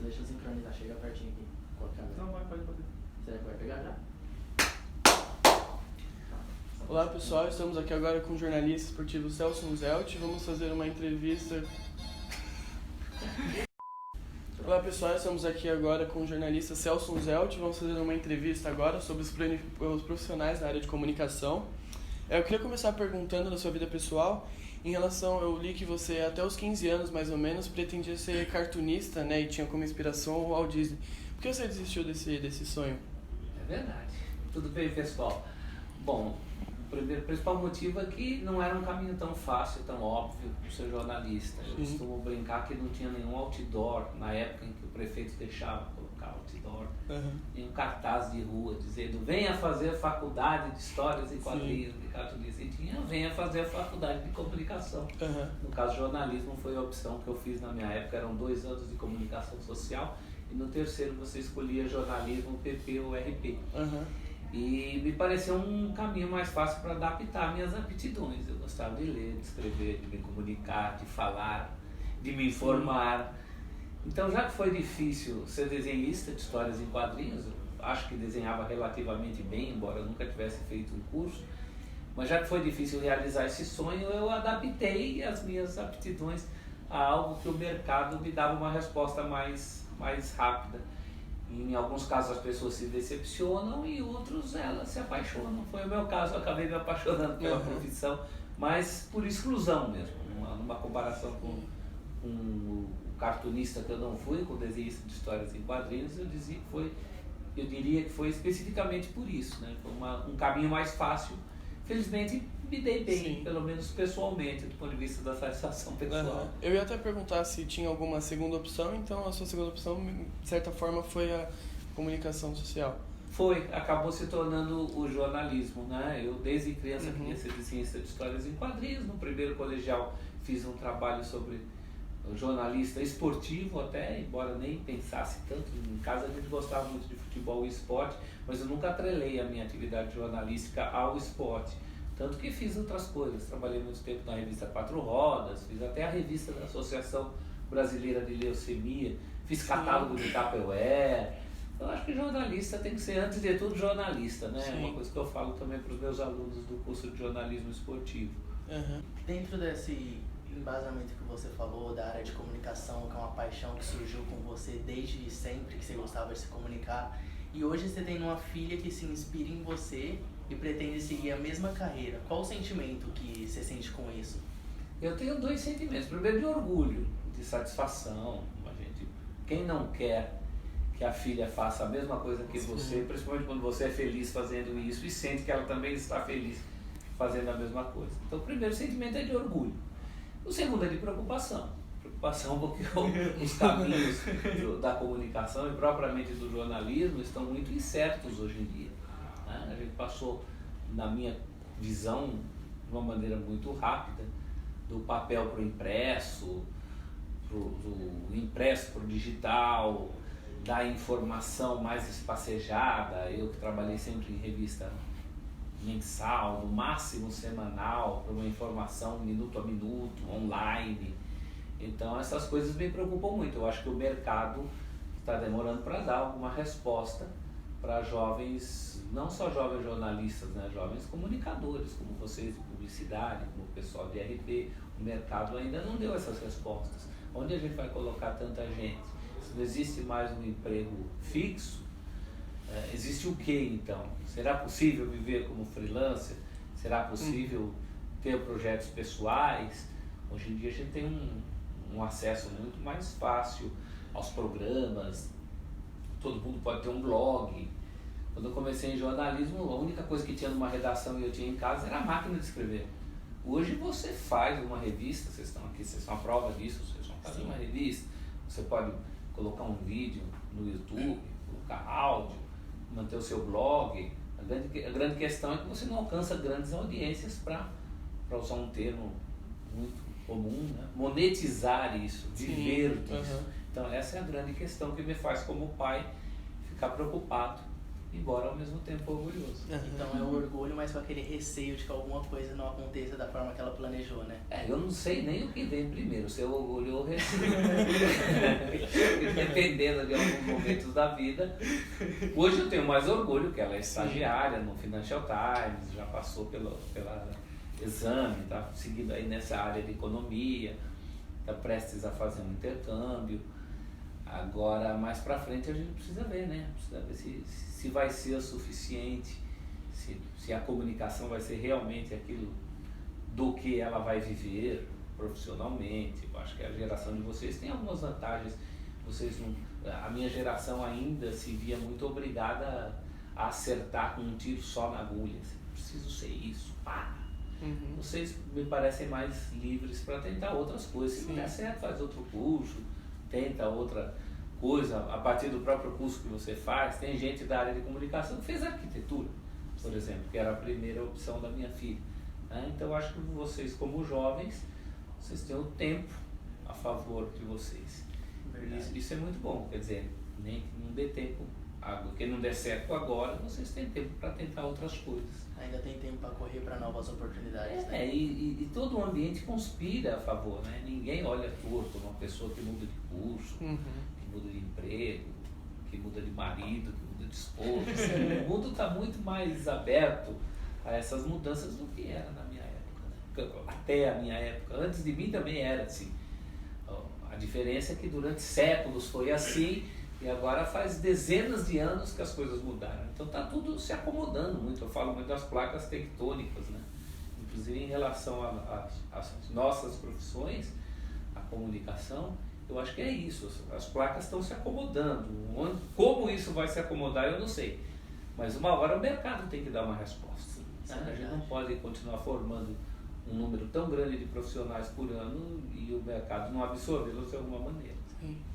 deixa eu sincronizar, chega pertinho aqui. Colocar. Então pode. Será que vai pegar já? Olá pessoal, estamos aqui agora com o jornalista esportivo Celso Zelt. Vamos fazer uma entrevista. Olá pessoal, estamos aqui agora com o jornalista Celso Zelt. Vamos fazer uma entrevista agora sobre os profissionais da área de comunicação. Eu queria começar perguntando da sua vida pessoal. Em relação, eu li que você até os 15 anos mais ou menos pretendia ser cartunista, né, e tinha como inspiração o Walt Disney. Por que você desistiu desse sonho? É verdade. Tudo bem, pessoal? Bom, o principal motivo é que não era um caminho tão fácil, tão óbvio ser jornalista. Eu costumo brincar que não tinha nenhum outdoor na época em que o prefeito deixava colocar outdoor, nenhum cartaz de rua dizendo venha fazer faculdade de histórias e quadrinhos, de cartunista. E tinha venha fazer a faculdade de comunicação. No caso, jornalismo foi a opção que eu fiz na minha época, eram 2 anos de comunicação social e no terceiro você escolhia jornalismo, PP ou RP. E me pareceu um caminho mais fácil para adaptar minhas aptidões. Eu gostava de ler, de escrever, de me comunicar, de falar, de me informar. Então, já que foi difícil ser desenhista de histórias em quadrinhos, eu acho que desenhava relativamente bem, embora eu nunca tivesse feito um curso, mas já que foi difícil realizar esse sonho, eu adaptei as minhas aptidões a algo que o mercado me dava uma resposta mais rápida. Em alguns casos as pessoas se decepcionam e outros elas se apaixonam. Foi o meu caso, eu acabei me apaixonando pela profissão, mas por exclusão mesmo. Numa comparação com o cartunista que eu não fui, com o desenhista de histórias em quadrinhos, eu diria que foi especificamente por isso, né? Foi um caminho mais fácil. Felizmente me dei bem, pelo menos pessoalmente, do ponto de vista da satisfação pessoal. Eu ia até perguntar se tinha alguma segunda opção, então a sua segunda opção, de certa forma, foi a comunicação social. Acabou se tornando o jornalismo, né? Eu desde criança queria ser desenhista de histórias em quadrinhos. No primeiro colegial fiz um trabalho sobre jornalista esportivo até, embora nem pensasse tanto. Em casa a gente gostava muito de futebol e esporte, mas eu nunca atrelei a minha atividade jornalística ao esporte. Tanto que fiz outras coisas, trabalhei muito tempo na revista Quatro Rodas, fiz até a revista da Associação Brasileira de Leucemia, fiz catálogo de Tupperware. Eu acho que jornalista tem que ser, antes de tudo, jornalista, né? É uma coisa que eu falo também para os meus alunos do curso de jornalismo esportivo. Dentro desse embasamento que você falou da área de comunicação, que é uma paixão que surgiu com você desde sempre, que você gostava de se comunicar, e hoje você tem uma filha que se inspira em você e pretende seguir a mesma carreira. Qual o sentimento que você sente com isso? Eu tenho 2 sentimentos. Primeiro, de orgulho, de satisfação. Quem não quer que a filha faça a mesma coisa que você, principalmente quando você é feliz fazendo isso e sente que ela também está feliz fazendo a mesma coisa. Então, o primeiro sentimento é de orgulho. O segundo é de preocupação. Preocupação porque os caminhos da comunicação e propriamente do jornalismo estão muito incertos hoje em dia. A gente passou, na minha visão, de uma maneira muito rápida, do papel para o impresso, do impresso para o digital, da informação mais espacejada. Eu que trabalhei sempre em revista mensal, no máximo semanal, para uma informação minuto a minuto, online. Então essas coisas me preocupam muito. Eu acho que o mercado está demorando para dar alguma resposta para jovens, não só jovens jornalistas, né? Jovens comunicadores, como vocês de publicidade, como o pessoal de RP. O mercado ainda não deu essas respostas. Onde a gente vai colocar tanta gente? Se não existe mais um emprego fixo, existe o que então? Será possível viver como freelancer? Será possível ter projetos pessoais? Hoje em dia a gente tem um acesso muito mais fácil aos programas, todo mundo pode ter um blog. Quando eu comecei em jornalismo, a única coisa que tinha numa redação e eu tinha em casa era a máquina de escrever. Hoje você faz uma revista, vocês estão aqui, vocês são a prova disso, vocês vão fazer uma revista, você pode colocar um vídeo no YouTube, colocar áudio, manter o seu blog. A grande questão é que você não alcança grandes audiências para usar um termo muito comum, né? Monetizar isso, viver disso. Então essa é a grande questão que me faz como pai ficar preocupado embora ao mesmo tempo orgulhoso. Então é o orgulho, mas com aquele receio de que alguma coisa não aconteça da forma que ela planejou, né? Eu não sei nem o que vem primeiro, se é o orgulho ou o receio. Dependendo de alguns momentos da vida. Hoje eu tenho mais orgulho, que ela é estagiária no Financial Times, já passou pela exame, está seguindo aí nessa área de economia, está prestes a fazer um intercâmbio. Agora, mais pra frente a gente precisa ver, né? Precisa ver se vai ser o suficiente, se a comunicação vai ser realmente aquilo do que ela vai viver profissionalmente. Eu acho que a geração de vocês tem algumas vantagens. A minha geração ainda se via muito obrigada a acertar com um tiro só na agulha. Preciso ser isso, pá! Vocês me parecem mais livres para tentar outras coisas. Se não der certo, faz outro curso, tenta outra coisa a partir do próprio curso que você faz. Tem gente da área de comunicação que fez arquitetura, por exemplo, que era a primeira opção da minha filha. Então eu acho que vocês, como jovens, vocês têm o tempo a favor de vocês. Isso é muito bom, quer dizer, nem que não dê tempo, que não der certo agora, vocês têm tempo para tentar outras coisas. Ainda tem tempo para correr para novas oportunidades. E todo o ambiente conspira a favor, né? Ninguém olha torto uma pessoa que muda de curso, que muda de emprego, que muda de marido, que muda de esposa. Assim, o mundo está muito mais aberto a essas mudanças do que era na minha época, né? Até a minha época. Antes de mim também era assim. A diferença é que durante séculos foi assim. E agora faz dezenas de anos que as coisas mudaram. Então está tudo se acomodando muito. Eu falo muito das placas tectônicas, né? Inclusive em relação às nossas profissões, a comunicação, eu acho que é isso. As placas estão se acomodando. Como isso vai se acomodar, eu não sei. Mas uma hora o mercado tem que dar uma resposta. A gente não pode continuar formando um número tão grande de profissionais por ano e o mercado não absorvê-los de alguma maneira.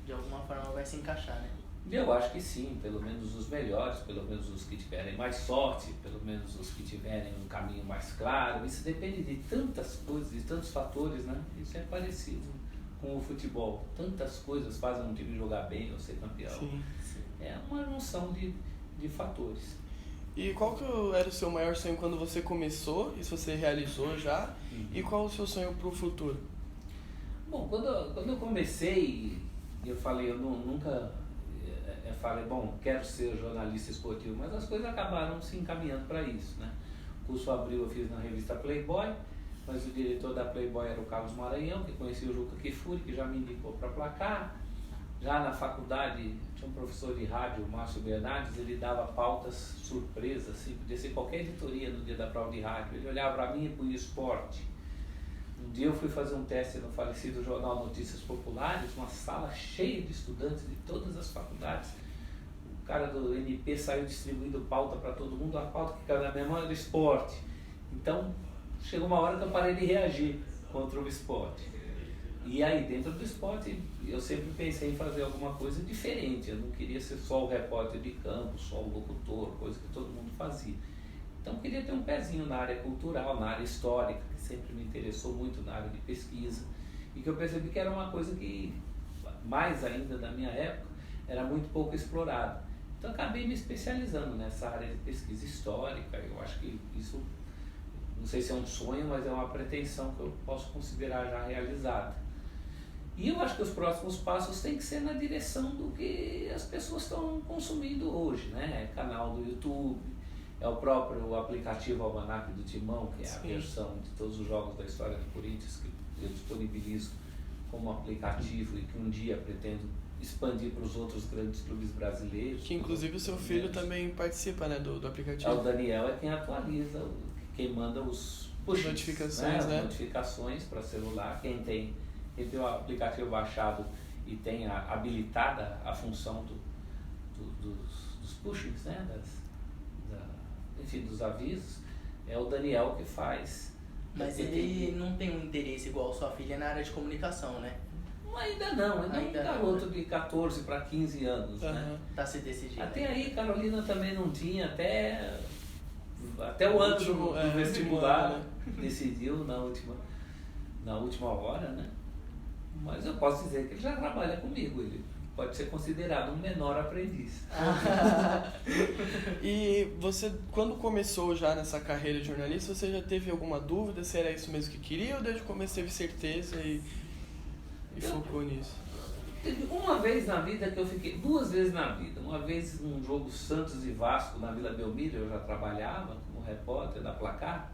De alguma forma vai se encaixar, né? Eu acho que sim, pelo menos os melhores, pelo menos os que tiverem mais sorte, pelo menos os que tiverem um caminho mais claro. Isso depende de tantas coisas, de tantos fatores, né? Isso é parecido com o futebol. Tantas coisas fazem um time jogar bem ou ser campeão. Sim. É uma junção de fatores. E qual que era o seu maior sonho quando você começou? Isso você realizou já? E qual o seu sonho para o futuro? Bom, quando eu comecei, eu falei, falei, bom, quero ser jornalista esportivo, mas as coisas acabaram se encaminhando para isso, né? O curso Abril eu fiz na revista Playboy, mas o diretor da Playboy era o Carlos Maranhão, que conhecia o Juca Kfouri, que já me indicou para Placar. Já na faculdade, tinha um professor de rádio, o Márcio Bernardes, ele dava pautas surpresas, assim, podia ser qualquer editoria no dia da prova de rádio. Ele olhava para mim e punha esporte. Um dia eu fui fazer um teste no falecido jornal Notícias Populares, uma sala cheia de estudantes de todas as faculdades. O cara do NP saiu distribuindo pauta para todo mundo, a pauta que caiu na minha mão era do esporte. Então, chegou uma hora que eu parei de reagir contra o esporte. E aí, dentro do esporte, eu sempre pensei em fazer alguma coisa diferente. Eu não queria ser só o repórter de campo, só o locutor, coisa que todo mundo fazia. Então, eu queria ter um pezinho na área cultural, na área histórica, que sempre me interessou muito na área de pesquisa. E que eu percebi que era uma coisa que, mais ainda na minha época, era muito pouco explorada. Então, acabei me especializando nessa área de pesquisa histórica. Eu acho que isso, não sei se é um sonho, mas é uma pretensão que eu posso considerar já realizada. E eu acho que os próximos passos têm que ser na direção do que as pessoas estão consumindo hoje, né? Canal do YouTube, é o próprio aplicativo Almanac do Timão, que é a versão de todos os jogos da história do Corinthians, que eu disponibilizo como aplicativo e que um dia pretendo expandir para os outros grandes clubes brasileiros. Que inclusive o seu filho também participa, né, do aplicativo. O Daniel é quem atualiza, quem manda os notificações, né? Notificações para celular. Quem tem o aplicativo baixado e tem habilitada a função dos pushings, né? Dos avisos, é o Daniel que faz. Mas ele não tem um interesse igual sua filha na área de comunicação, né? Ainda não, ainda é um garoto de 14 para 15 anos, né? Tá se decidindo. Até aí, Carolina também não tinha, até o ano do vestibular, né? Decidiu na última hora, né? Mas eu posso dizer que ele já trabalha comigo, ele pode ser considerado um menor aprendiz. E você, quando começou já nessa carreira de jornalista, você já teve alguma dúvida se era isso mesmo que queria ou desde o começo teve certeza e focou nisso? Teve uma vez na vida que eu fiquei, 2 vezes na vida. Uma vez num jogo Santos e Vasco na Vila Belmiro, eu já trabalhava como repórter da Placar.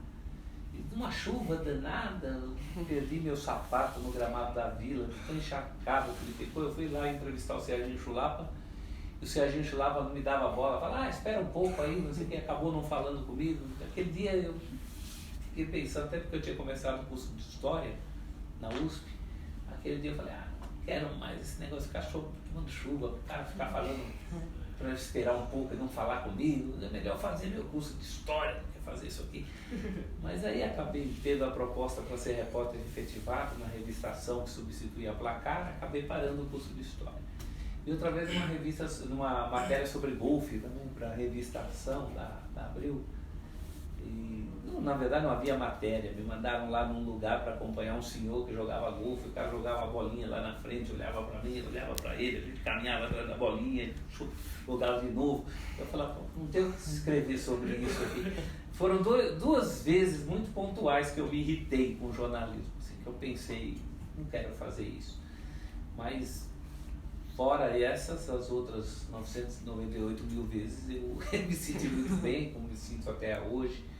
E uma chuva danada, eu perdi meu sapato no gramado da Vila, tão encharcado que ele ficou. Eu fui lá entrevistar o Serginho Chulapa, e o Serginho Chulapa não me dava bola. Falava, espera um pouco aí, não sei quem, acabou não falando comigo. Aquele dia eu fiquei pensando, até porque eu tinha começado o curso de História na USP. Aquele dia eu falei, não quero mais esse negócio de cachorro tomando chuva, o cara ficar falando para eu esperar um pouco e não falar comigo. É melhor fazer meu curso de História do que fazer isso aqui. Mas aí acabei tendo a proposta para ser repórter efetivado na revista Ação, que substituía a Placar, acabei parando o curso de História. E outra vez numa matéria sobre golfe também, para a revista Ação da Abril. E, na verdade não havia matéria, me mandaram lá num lugar para acompanhar um senhor que jogava golfe, o cara jogava a bolinha lá na frente, olhava para mim, olhava para ele, a gente caminhava atrás da bolinha, jogava de novo. Eu falava, não tenho o que escrever sobre isso aqui. Foram 2 vezes muito pontuais que eu me irritei com o jornalismo, assim, que eu pensei, não quero fazer isso. Mas fora essas, as outras 998 mil vezes eu me senti muito bem, como me sinto até hoje.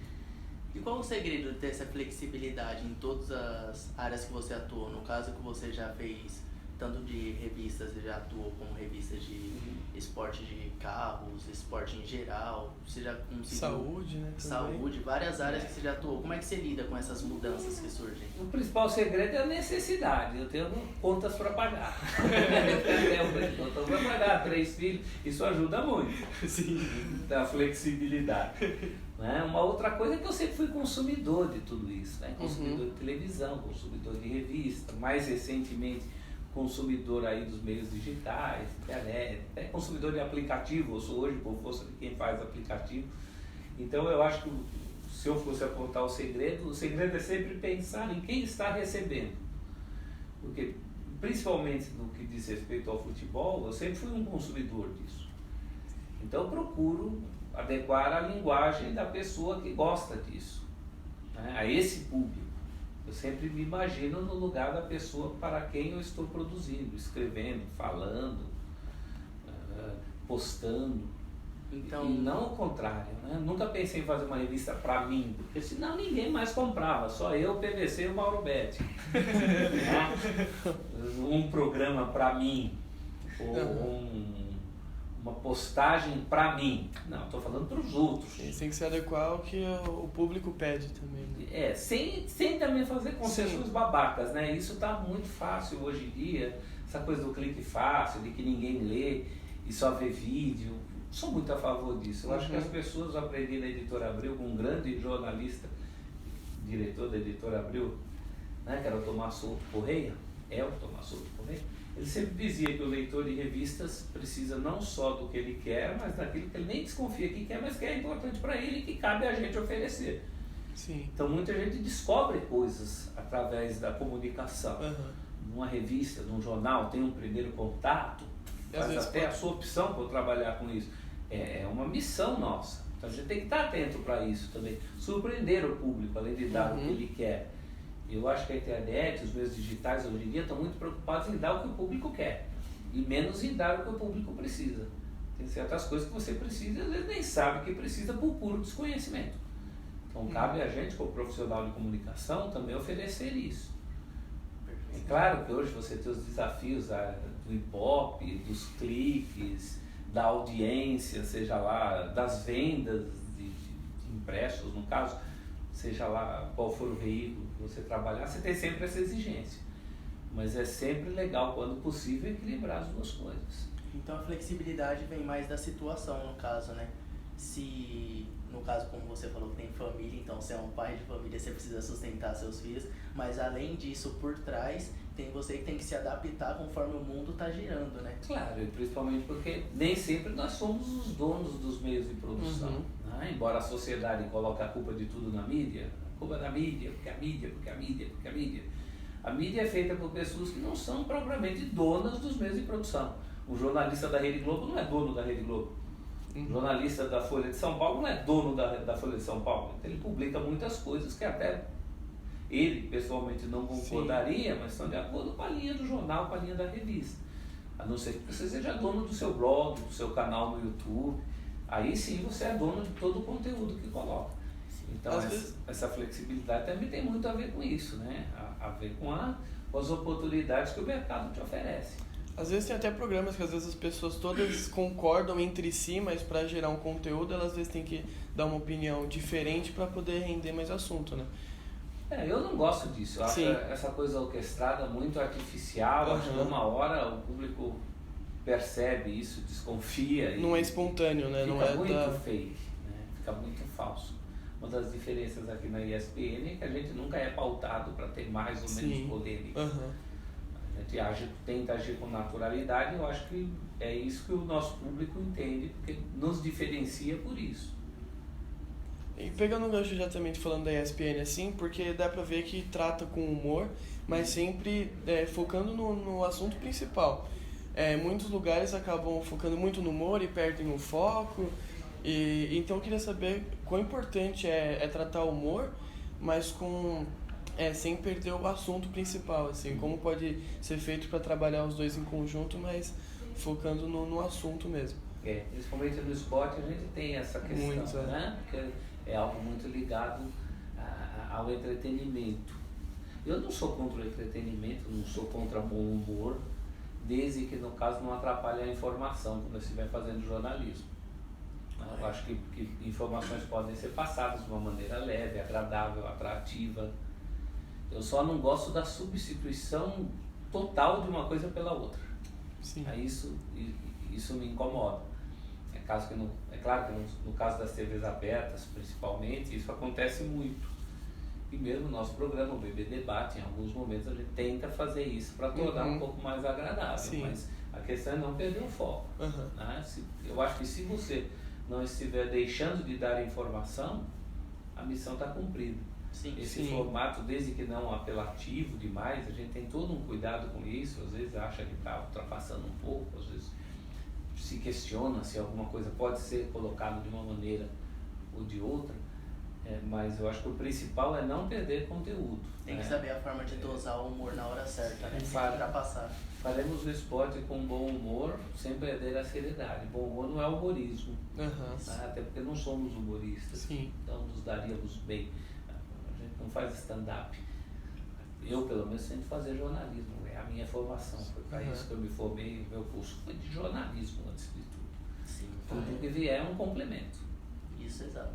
E qual o segredo de ter essa flexibilidade em todas as áreas que você atua? No caso que você já fez, tanto de revistas, você já atuou como revistas de esporte de carros, esporte em geral, você já conseguiu... Saúde, né? Saúde, várias áreas que você já atuou. Como é que você lida com essas mudanças que surgem? O principal segredo é a necessidade. Eu tenho contas para pagar. Eu estou para pagar 3 filhos, isso ajuda muito. Sim. Da flexibilidade. Né? Uma outra coisa é que eu sempre fui consumidor de tudo isso, né? Consumidor de televisão, consumidor de revista, mais recentemente consumidor aí dos meios digitais, internet, até consumidor de aplicativo. Eu sou hoje por força de quem faz aplicativo. Então eu acho que se eu fosse apontar o segredo é sempre pensar em quem está recebendo. Porque principalmente no que diz respeito ao futebol, eu sempre fui um consumidor disso. Então eu procuro adequar a linguagem da pessoa que gosta disso, né, a esse público. Eu sempre me imagino no lugar da pessoa para quem eu estou produzindo, escrevendo, falando, postando. Então... E não o contrário, né? Nunca pensei em fazer uma revista para mim, porque senão ninguém mais comprava, só eu, o PVC e o Mauro Betti. Né? Um programa para mim, ou uma postagem para mim. Não, estou falando para os outros. Sim, tem que se adequar ao que o público pede também. Né? Sem também fazer concessões babacas, né? Isso está muito fácil hoje em dia, essa coisa do clique fácil, de que ninguém lê e só vê vídeo. Sou muito a favor disso. Eu acho que as pessoas, aprendi na Editora Abril, com um grande jornalista, diretor da Editora Abril, né, que era o Tomás Souto Correia, o Tomás Souto Correia. Ele sempre dizia que o leitor de revistas precisa não só do que ele quer, mas daquilo que ele nem desconfia que quer, mas que é importante para ele e que cabe a gente oferecer. Sim. Então muita gente descobre coisas através da comunicação. Numa revista, num jornal, tem um primeiro contato, faz até a sua opção por trabalhar com isso. É uma missão nossa. Então a gente tem que estar atento para isso também. Surpreender o público, além de dar o que ele quer. Eu acho que a internet, os meios digitais hoje em dia estão muito preocupados em dar o que o público quer e menos em dar o que o público precisa. Tem certas coisas que você precisa e às vezes nem sabe que precisa por puro desconhecimento. Então cabe a gente, como profissional de comunicação, também oferecer isso. É claro que hoje você tem os desafios do Ibope, dos cliques, da audiência, seja lá, das vendas de impressos, no caso, seja lá qual for o veículo que você trabalhar, você tem sempre essa exigência. Mas é sempre legal, quando possível, equilibrar as duas coisas. Então a flexibilidade vem mais da situação, no caso, né? Se, no caso, como você falou, que tem família, então você é um pai de família, você precisa sustentar seus filhos, mas além disso, por trás, tem você que tem que se adaptar conforme o mundo está girando, né? Claro, e principalmente porque nem sempre nós somos os donos dos meios de produção. Né? Embora a sociedade coloque a culpa de tudo na mídia, a culpa da mídia, porque a mídia, porque a mídia, porque a mídia. A mídia é feita por pessoas que não são propriamente donas dos meios de produção. O jornalista da Rede Globo não é dono da Rede Globo. O jornalista da Folha de São Paulo não é dono da Folha de São Paulo. Ele publica muitas coisas que até ele pessoalmente não concordaria, mas estão de acordo com a linha do jornal, com a linha da revista. A não ser que você seja dono do seu blog, do seu canal no YouTube. Aí sim você é dono de todo o conteúdo que coloca. Então essa flexibilidade também tem muito a ver com isso, né? A ver com as oportunidades que o mercado te oferece. Às vezes tem até programas que às vezes as pessoas todas concordam entre si, mas para gerar um conteúdo elas às vezes têm que dar uma opinião diferente para poder render mais assunto, né? Eu não gosto disso. Eu acho essa coisa orquestrada muito artificial. Acho que uma hora o público percebe isso, desconfia. Não é espontâneo, né? Fica não é muito fake, né? Fica muito falso. Uma das diferenças aqui na ESPN é que a gente nunca é pautado para ter mais ou menos polêmica. A gente tenta agir com naturalidade, e eu acho que é isso que o nosso público entende, porque nos diferencia por isso. E pegando o gancho exatamente falando da ESPN assim, porque dá pra ver que trata com humor, mas sempre focando no assunto principal. Muitos lugares acabam focando muito no humor e perdem o foco. Então eu queria saber quão importante é tratar o humor, mas sem perder o assunto principal, assim, como pode ser feito para trabalhar os dois em conjunto, mas focando no assunto mesmo. Principalmente no esporte a gente tem essa questão, muito, né? Porque é algo muito ligado ao entretenimento. Eu não sou contra o entretenimento, não sou contra o bom humor, desde que no caso não atrapalhe a informação quando você estiver fazendo jornalismo. Eu acho que informações podem ser passadas de uma maneira leve, agradável, atrativa. Eu só não gosto da substituição total de uma coisa pela outra. Sim. Aí isso me incomoda. É claro que no caso das TVs abertas, principalmente, isso acontece muito. E mesmo no nosso programa, o BB Debate, em alguns momentos a gente tenta fazer isso para tornar um pouco mais agradável. Sim. Mas a questão é não perder o foco. Né? Eu acho que se você não estiver deixando de dar informação, a missão está cumprida. Esse formato, desde que não apelativo demais, a gente tem todo um cuidado com isso. Às vezes acha que está ultrapassando um pouco, às vezes se questiona se alguma coisa pode ser colocada de uma maneira ou de outra, mas eu acho que o principal é não perder conteúdo. Tem que saber a forma de dosar o humor na hora certa, né? Sem ultrapassar. Faremos o esporte com bom humor, sem perder a seriedade. Bom humor não é humorismo, até porque não somos humoristas, então nos daríamos bem. A gente não faz stand-up. Eu, pelo menos, tento fazer jornalismo, é a minha formação. Foi para isso que eu me formei, meu curso foi de jornalismo antes de tudo. Tudo que vier é um complemento. Isso, exato.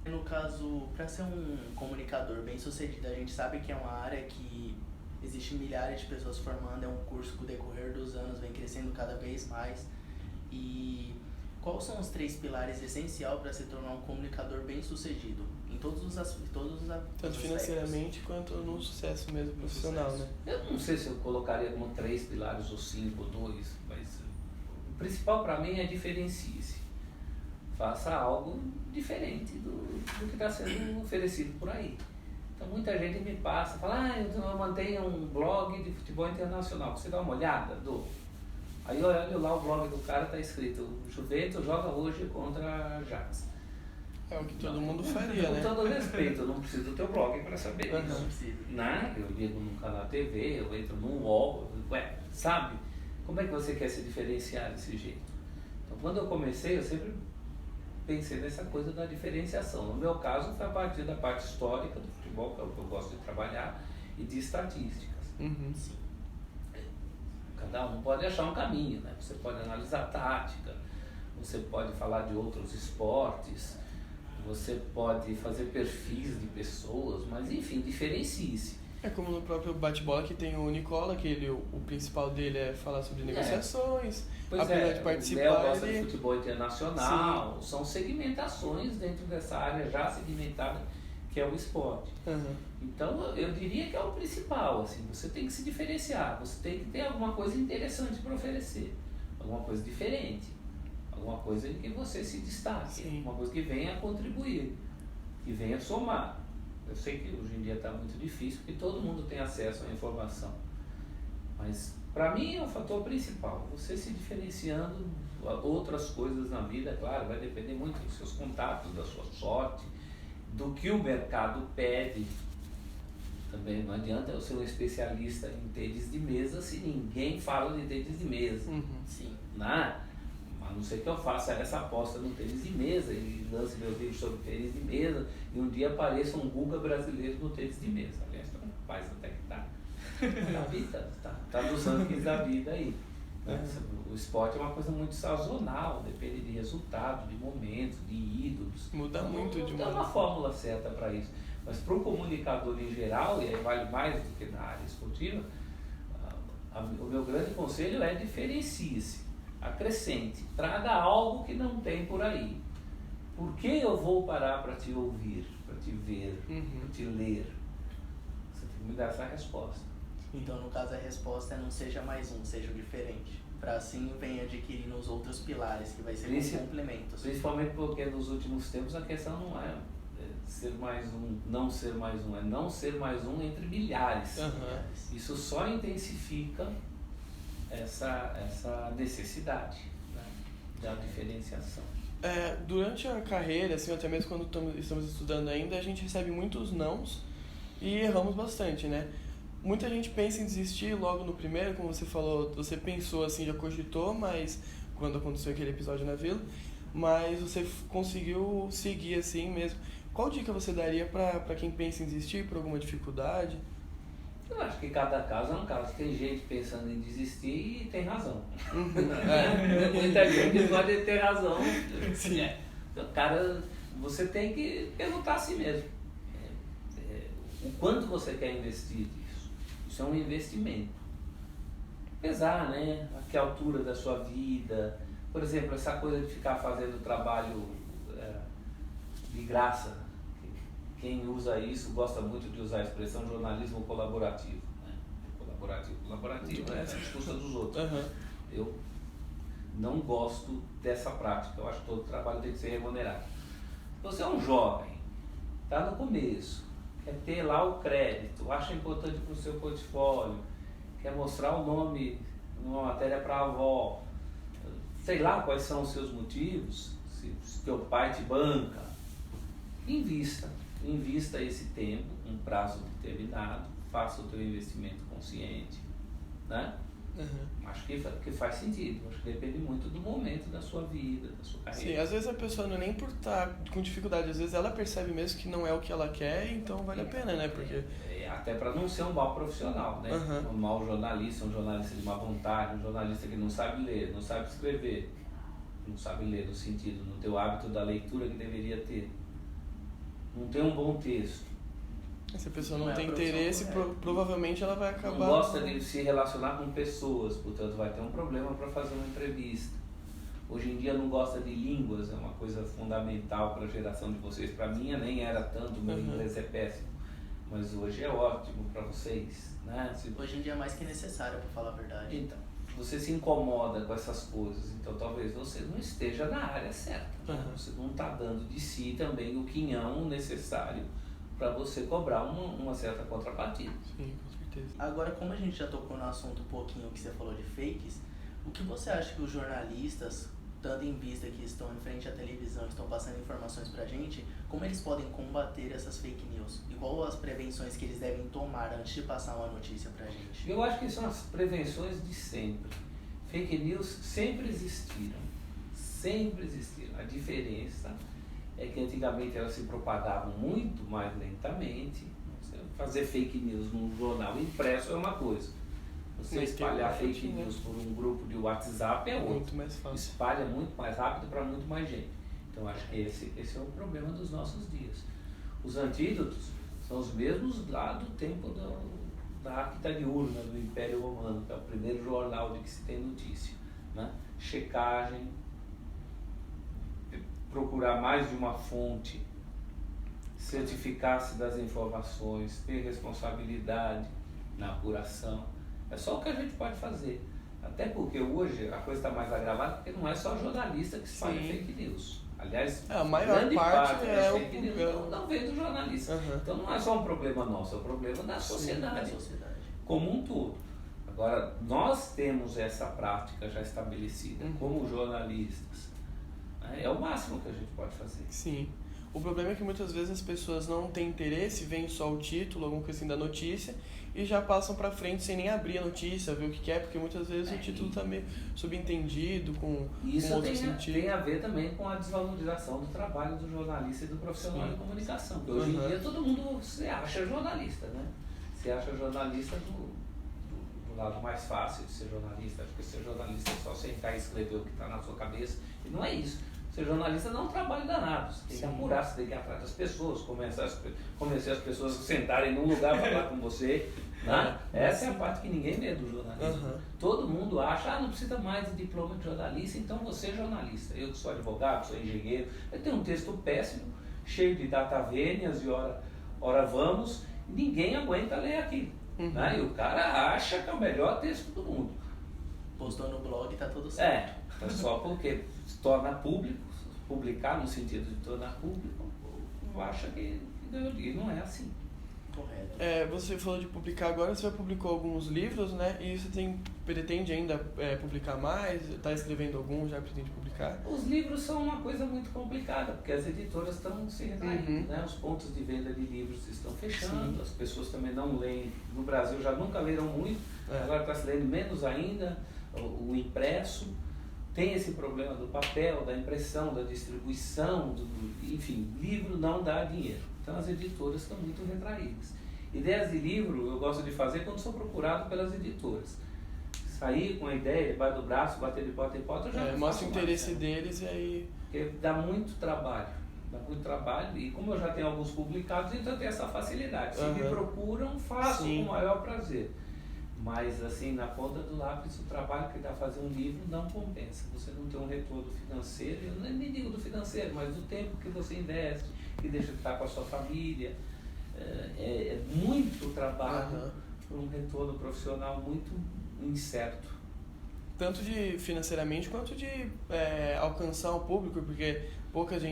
No caso, para ser um comunicador bem sucedido, a gente sabe que é uma área que existem milhares de pessoas formando, é um curso que com o decorrer dos anos vem crescendo cada vez mais. E quais são os 3 pilares essenciais para se tornar um comunicador bem sucedido? Em todos os aspectos. Tanto financeiramente quanto no sucesso mesmo profissional, né? Eu não sei se eu colocaria como 3 pilares ou 5 ou 2, mas o principal para mim é diferencie-se. Faça algo diferente do que está sendo oferecido por aí. Então muita gente me passa, fala, eu mantenho um blog de futebol internacional, você dá uma olhada? Dou. Aí eu olho lá, o blog do cara está escrito, Juventus joga hoje contra a Ajax. É o que todo mundo faria, com né? todo respeito, eu não preciso do teu blog para saber Não isso. Né? Eu ligo num canal TV, eu entro num UOL, sabe? Como é que você quer se diferenciar desse jeito? Então quando eu comecei, eu sempre pensei nessa coisa da diferenciação. No meu caso, foi a partir da parte histórica do futebol, que é o que eu gosto de trabalhar, e de estatísticas. Cada um pode achar um caminho, né? Você pode analisar a tática, você pode falar de outros esportes, você pode fazer perfis de pessoas, mas enfim, diferencie-se. É como no próprio bate-bola que tem o Nicola, que o principal dele é falar sobre negociações, apesar de participar. O Léo gosta de futebol internacional, são segmentações dentro dessa área já segmentada que é o esporte. Então eu diria que é o principal, assim, você tem que se diferenciar, você tem que ter alguma coisa interessante para oferecer, alguma coisa diferente, alguma coisa em que você se destaque, uma coisa que venha a contribuir, que venha a somar. Eu sei que hoje em dia está muito difícil, porque todo mundo tem acesso à informação, mas Para mim é o fator principal, você se diferenciando outras coisas na vida, claro, vai depender muito dos seus contatos, da sua sorte, do que o mercado pede. Também não adianta eu ser um especialista em tênis de mesa se ninguém fala de tênis de mesa. Sim. Né? A não ser que eu faça essa aposta no tênis de mesa e lance meu vídeo sobre tênis de mesa e um dia apareça um Guga brasileiro no tênis de mesa. Aliás, tem um rapaz até que tá vida, tá nos rankings da vida aí. Né? O esporte é uma coisa muito sazonal, depende de resultado, de momentos, de ídolos. Muda muito de Não tem uma fórmula certa para isso. Mas para o comunicador em geral, e aí vale mais do que na área esportiva, o meu grande conselho é diferencie-se, acrescente, traga algo que não tem por aí. Por que eu vou parar para te ouvir, para te ver, para te ler? Você tem que me dar essa resposta. Então, no caso, a resposta é não seja mais um, seja o diferente. Para assim venha adquirindo os outros pilares, que vai ser como complementos. Principalmente porque nos últimos tempos a questão não é ser mais um, não ser mais um, é não ser mais um entre milhares. Isso só intensifica essa necessidade, né, da diferenciação. Durante a carreira, assim, até mesmo quando estamos estudando ainda, a gente recebe muitos nãos e erramos bastante, né? Muita gente pensa em desistir logo no primeiro, como você falou, você pensou assim, já cogitou, mas quando aconteceu aquele episódio na vila, mas você conseguiu seguir assim mesmo. Qual dica você daria para quem pensa em desistir por alguma dificuldade? Eu acho que cada caso é um caso. Tem gente pensando em desistir e tem razão. Muita gente pode ter razão. Sim. Cara, você tem que perguntar a si mesmo. O quanto você quer investir nisso? Isso é um investimento. Pesar, né? A que altura da sua vida. Por exemplo, essa coisa de ficar fazendo trabalho de graça. Quem usa isso gosta muito de usar a expressão jornalismo colaborativo. Né? Colaborativo é a custa dos outros. Eu não gosto dessa prática. Eu acho que todo trabalho tem que ser remunerado. Você é um jovem, está no começo, quer ter lá o crédito, acha importante para o seu portfólio, quer mostrar o nome numa matéria para a avó, sei lá quais são os seus motivos, se teu pai te banca, invista esse tempo, um prazo determinado, faça o teu investimento consciente, né? Acho que faz sentido, acho que depende muito do momento da sua vida, da sua carreira. Sim, às vezes a pessoa não é nem por estar com dificuldade, às vezes ela percebe mesmo que não é o que ela quer, então vale a pena, né? Porque... até para não ser um mau profissional, né? Um mau jornalista, um jornalista de má vontade, um jornalista que não sabe ler, não sabe escrever, não sabe ler no sentido, no teu hábito da leitura que deveria ter, não tem um bom texto. Se a pessoa não tem interesse, provavelmente ela vai acabar... Não gosta de se relacionar com pessoas, portanto vai ter um problema para fazer uma entrevista. Hoje em dia não gosta de línguas, é uma coisa fundamental para a geração de vocês. Para mim nem era tanto, meu inglês é péssimo, mas hoje é ótimo para vocês, né? Hoje em dia é mais que necessário, para falar a verdade. Então, você se incomoda com essas coisas, então talvez você não esteja na área certa, né? Você não está dando de si também o quinhão necessário para você cobrar uma certa contrapartida. Sim, com certeza. Agora, como a gente já tocou no assunto um pouquinho que você falou de fakes, o que você acha que os jornalistas, tendo em vista que estão em frente à televisão, estão passando informações pra gente, como eles podem combater essas fake news? E qual as prevenções que eles devem tomar antes de passar uma notícia pra gente? Eu acho que são as prevenções de sempre. Fake news sempre existiram. Sempre existiram. A diferença é que antigamente elas se propagavam muito mais lentamente. Fazer fake news num jornal impresso é uma coisa. Você espalhar fake news por um grupo de WhatsApp é outro. Muito mais fácil. Espalha muito mais rápido para muito mais gente. Então acho que esse é o problema dos nossos dias. Os antídotos são os mesmos lá do tempo da Acta Diurna do Império Romano, que é o primeiro jornal de que se tem notícia, né? Checagem, procurar mais de uma fonte, certificar-se das informações, ter responsabilidade na apuração. É só o que a gente pode fazer. Até porque hoje a coisa está mais agravada, porque não é só jornalista que espalha fake news. Aliás, a maior parte das fake news não vem do jornalista. Então não é só um problema nosso, é um problema da sociedade como um todo. Agora, nós temos essa prática já estabelecida como jornalistas. É o máximo que a gente pode fazer. Sim. O problema é que muitas vezes as pessoas não têm interesse, veem só o título, alguma coisa assim da notícia, e já passam pra frente sem nem abrir a notícia, ver o que é, porque muitas vezes o título tá meio subentendido, com outro sentido. Tem a ver também com a desvalorização do trabalho do jornalista e do profissional de comunicação. Porque hoje em dia todo mundo se acha jornalista, né? Se acha jornalista do lado mais fácil de ser jornalista, porque ser jornalista é só sentar e escrever o que está na sua cabeça, e não é isso. Ser jornalista não é um trabalho danado, você tem que apurar, você tem que ir atrás das pessoas, convencer as pessoas a sentarem num lugar para falar com você, né? Essa é a parte que ninguém vê do jornalismo. Todo mundo acha, não precisa mais de diploma de jornalista, então você é jornalista. Eu que sou advogado, sou engenheiro, eu tenho um texto péssimo, cheio de data vênias e ora vamos, ninguém aguenta ler aquilo. Né? E o cara acha que é o melhor texto do mundo. Postou no blog e tá tudo certo. É só porque se torna público, publicar no sentido de tornar público, acha que ganhou dinheiro. Não é assim. Correto. Você falou de publicar agora, você já publicou alguns livros, né? E você pretende ainda publicar mais? Está escrevendo algum, já pretende publicar? Os livros são uma coisa muito complicada, porque as editoras estão se retraindo, né? Os pontos de venda de livros estão fechando, as pessoas também não leem. No Brasil já nunca leram muito, agora está se lendo menos ainda, o impresso. Tem esse problema do papel, da impressão, da distribuição, enfim, livro não dá dinheiro. Então as editoras estão muito retraídas. Ideias de livro eu gosto de fazer quando sou procurado pelas editoras. Sair com a ideia, debaixo do braço, bater de porta em porta, eu já mostra o interesse deles e aí... Porque dá muito trabalho, e como eu já tenho alguns publicados, então eu tenho essa facilidade. Se me procuram, faço com o maior prazer. Mas assim, na ponta do lápis, o trabalho que dá fazer um livro não compensa. Você não tem um retorno financeiro, eu nem digo do financeiro, mas do tempo que você investe, que deixa de estar com a sua família. É muito trabalho por um retorno profissional muito incerto. Tanto de financeiramente quanto de alcançar o público, porque poucas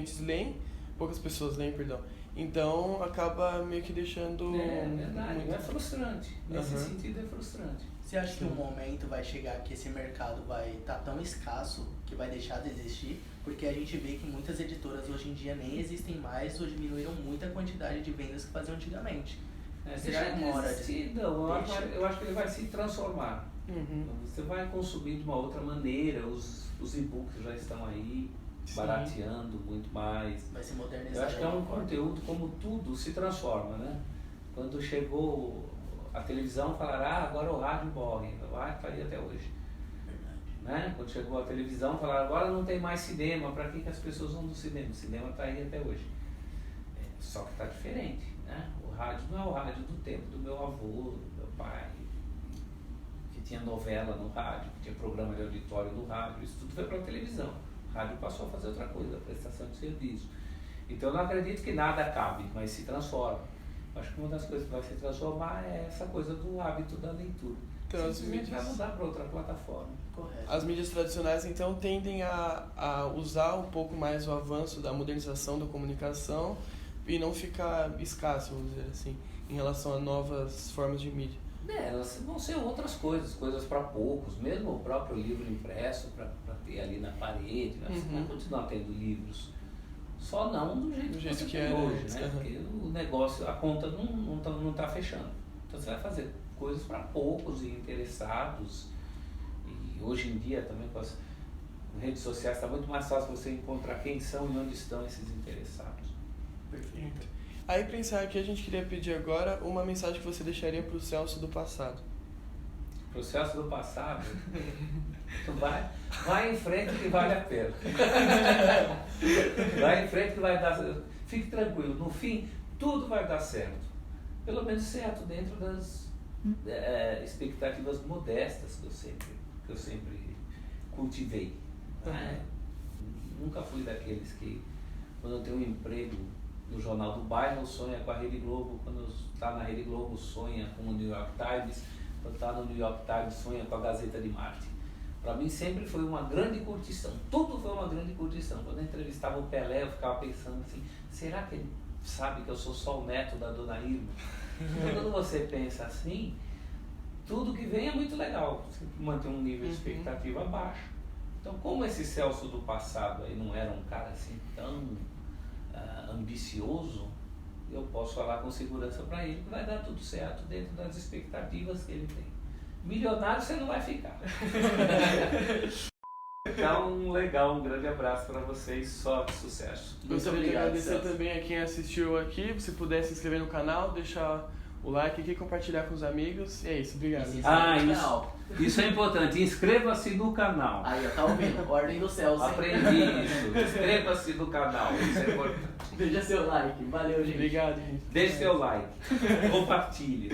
pessoas leem, perdão. Então acaba meio que deixando... verdade, é frustrante. Nesse sentido é frustrante. Você acha que um momento vai chegar que esse mercado vai estar tão escasso que vai deixar de existir? Porque a gente vê que muitas editoras hoje em dia nem existem mais ou diminuíram muito a quantidade de vendas que faziam antigamente. Será que uma hora eu acho que ele vai se transformar. Você vai consumir de uma outra maneira, os e-books já estão aí, barateando muito mais. Vai se modernizar. Eu acho que é um conteúdo, como tudo, se transforma, né? Quando chegou a televisão, falaram, agora o rádio morre. O rádio está aí até hoje. Né? Quando chegou a televisão, falaram, agora não tem mais cinema. Para que as pessoas vão no cinema? O cinema está aí até hoje. Só que está diferente, né? O rádio não é o rádio do tempo do meu avô, do meu pai, que tinha novela no rádio, que tinha programa de auditório no rádio. Isso tudo foi para a televisão. O rádio passou a fazer outra coisa, prestação de serviço. Então eu não acredito que nada acabe, mas se transforma. Acho que uma das coisas que vai se transformar é essa coisa do hábito da leitura. Então, simplesmente vai mudar para outra plataforma. Correto. As mídias tradicionais, então, tendem a usar um pouco mais o avanço da modernização da comunicação e não ficar escasso, vamos dizer assim, em relação a novas formas de mídia. Elas vão ser outras coisas para poucos, mesmo o próprio livro impresso para ter ali na parede, né? Você vai continuar tendo livros, só não do jeito que é hoje, né? Porque o negócio, a conta não tá fechando. Então você vai fazer coisas para poucos e interessados, e hoje em dia também com as redes sociais está muito mais fácil você encontrar quem são e onde estão esses interessados. Perfeito. Aí, para encerrar aqui, a gente queria pedir agora uma mensagem que você deixaria para o Celso do passado. Para o Celso do passado? Vai em frente que vale a pena. Vai em frente que vai dar... Fique tranquilo, no fim, tudo vai dar certo. Pelo menos certo, dentro das expectativas modestas que eu sempre cultivei. Nunca fui daqueles que, quando eu tenho um emprego no Jornal do Bairro, sonha com a Rede Globo, quando está na Rede Globo, sonha com o New York Times, quando está no New York Times, sonha com a Gazeta de Marte. Para mim sempre foi uma grande curtição, tudo foi uma grande curtição. Quando eu entrevistava o Pelé, eu ficava pensando assim, será que ele sabe que eu sou só o neto da Dona Irma? Então, quando você pensa assim, tudo que vem é muito legal, você manter um nível de expectativa baixo. Então, como esse Celso do passado aí não era um cara assim tão ambicioso, eu posso falar com segurança para ele que vai dar tudo certo dentro das expectativas que ele tem. Milionário você não vai ficar. Então, legal, um grande abraço para vocês, sorte, sucesso. Gostaria de agradecer também a quem assistiu aqui. Se puder se inscrever no canal, deixar o like aqui, compartilhar com os amigos. E é isso, obrigado. Isso é importante. Inscreva-se no canal. Aí, ó, tá ouvindo? Ordem do céu. Aprendi isso. Inscreva-se no canal. Isso é importante. Deixa seu like. Valeu, gente. Obrigado, gente. Deixe seu like. Compartilhe.